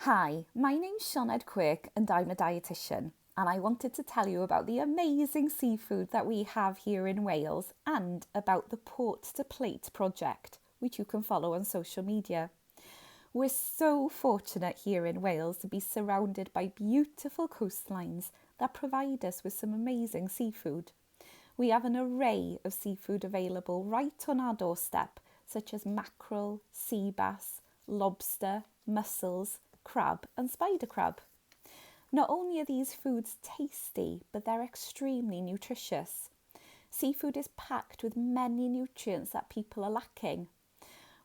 Hi, my name's Sioned Quirke and I'm a dietitian, and I wanted to tell you about the amazing seafood that we have here in Wales and about the Port to Plate project, which you can follow on social media. We're so fortunate here in Wales to be surrounded by beautiful coastlines that provide us with some amazing seafood. We have an array of seafood available right on our doorstep, such as mackerel, sea bass, lobster, mussels, crab and spider crab. Not only are these foods tasty, but they're extremely nutritious. Seafood is packed with many nutrients that people are lacking.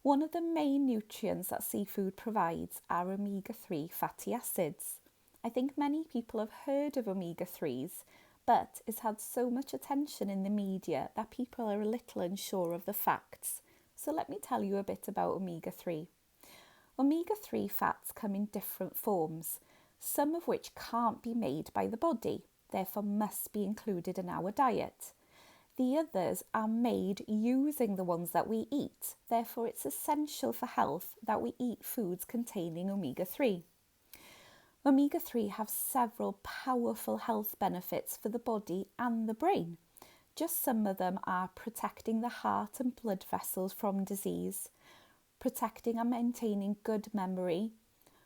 One of the main nutrients that seafood provides are omega-3 fatty acids. I think many people have heard of omega-3s, but it's had so much attention in the media that people are a little unsure of the facts. So let me tell you a bit about omega-3. Omega-3 fats come in different forms, some of which can't be made by the body, therefore must be included in our diet. The others are made using the ones that we eat, therefore it's essential for health that we eat foods containing omega-3. Omega-3 have several powerful health benefits for the body and the brain. Just some of them are protecting the heart and blood vessels from disease, protecting and maintaining good memory,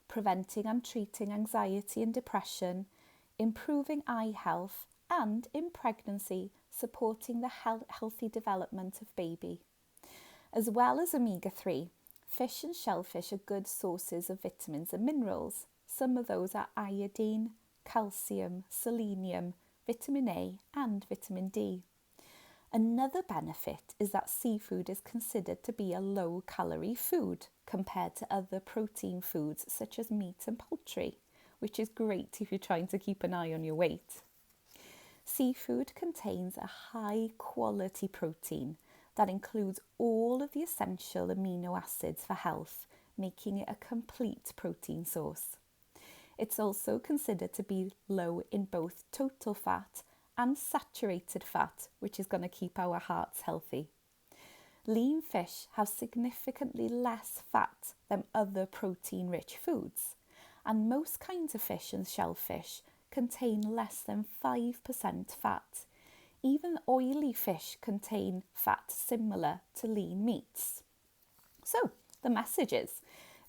preventing and treating anxiety and depression, improving eye health, and in pregnancy, supporting the healthy development of baby. As well as omega-3, fish and shellfish are good sources of vitamins and minerals. Some of those are iodine, calcium, selenium, vitamin A, and vitamin D. Another benefit is that seafood is considered to be a low-calorie food compared to other protein foods such as meat and poultry, which is great if you're trying to keep an eye on your weight. Seafood contains a high-quality protein that includes all of the essential amino acids for health, making it a complete protein source. It's also considered to be low in both total fat and saturated fat, which is going to keep our hearts healthy. Lean fish have significantly less fat than other protein-rich foods, and most kinds of fish and shellfish contain less than 5% fat. Even oily fish contain fat similar to lean meats. So, the message is,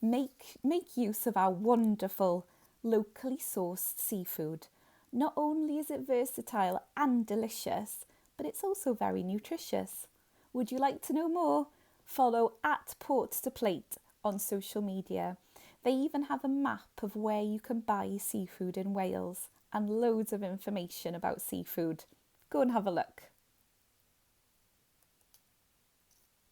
make use of our wonderful, locally sourced seafood. Not only is it versatile and delicious, but it's also very nutritious. Would you like to know more? Follow at Port to Plate on social media. They even have a map of where you can buy seafood in Wales and loads of information about seafood. Go and have a look.